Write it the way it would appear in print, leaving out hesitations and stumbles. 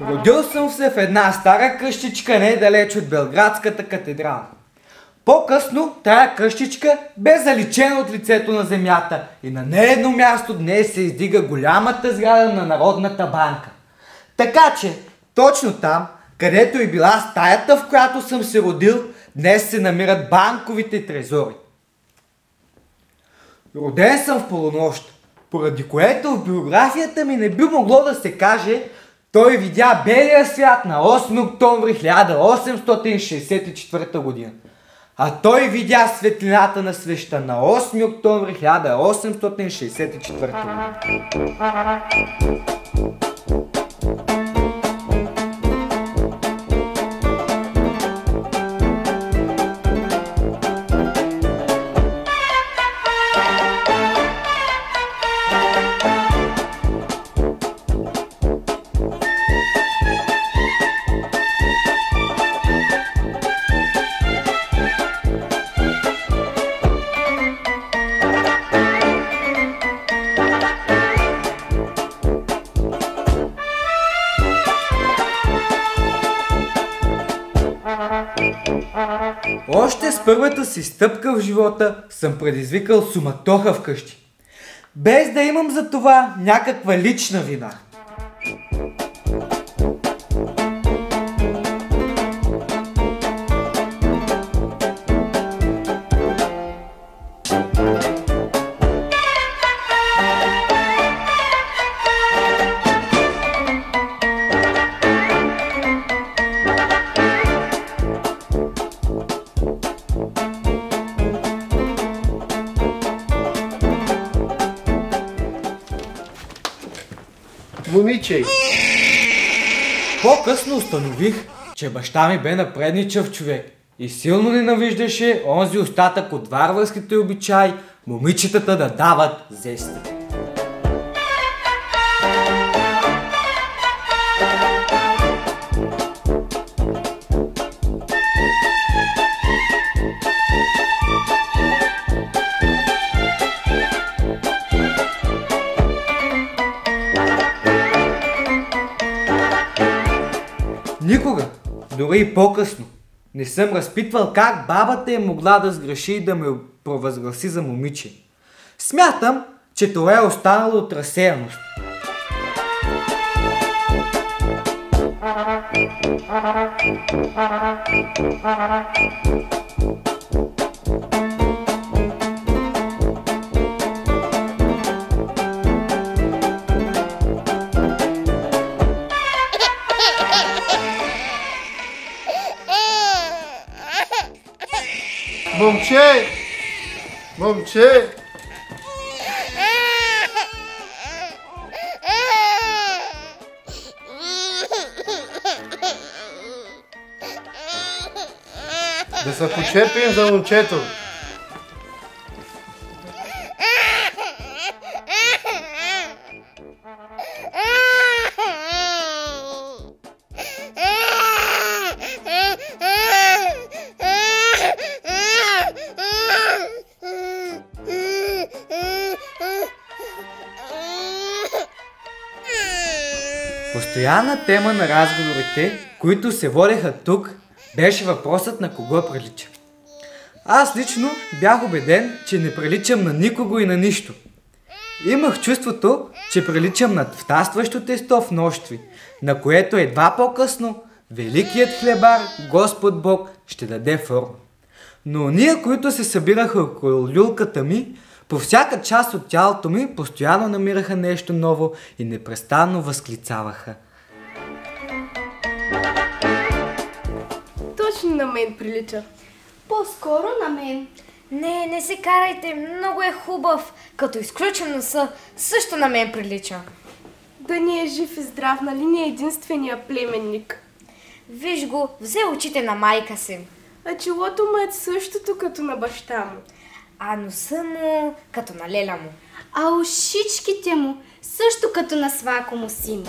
Родил съм се в една стара къщичка недалеч от Белградската катедрала. По-късно тая къщичка бе заличена от лицето на земята и на неедно място днес се издига голямата сграда на Народната банка. Така че, точно там, където и била стаята, в която съм се родил, днес се намират банковите трезори. Роден съм в полунощ, поради което в биографията ми не би могло да се каже: той видя белия свят на 8 октомври 1864 година. А той видя светлината на свеща на 8 октомври 1864 година. Още с първата си стъпка в живота съм предизвикал суматоха вкъщи, без да имам за това някаква лична вина. Момиче! По-късно установих, че баща ми бе напредничав човек и силно ненавиждаше онзи остатък от варварските обичаи момичетата да дават зести. Никога, дори и по-късно, не съм разпитвал как бабата е могла да сгреши и да ме провъзгласи за момиче. Смятам, че това е останало от разсеяност. Момче! Момче! Да се почепим за момчето. Постоянна тема на разговорите, които се водеха тук, беше въпросът на кого прилича. Аз лично бях убеден, че не приличам на никого и на нищо. Имах чувството, че приличам на втастващо тесто в нощви, на което едва по-късно великият хлебар, Господ Бог, ще даде форма. Но ония, които се събираха около люлката ми, по всяка част от тялото ми постоянно намираха нещо ново и непрестанно възклицаваха: точно на мен прилича. По-скоро на мен. Не се карайте, много е хубав. Като изключим носа, също на мен прилича. Да ни е жив и здрав, нали не е единствения племенник. Виж го, взе очите на майка си. А челото му е същото като на баща му. А носа му като на леля му. А ушичките му също като на свако му син.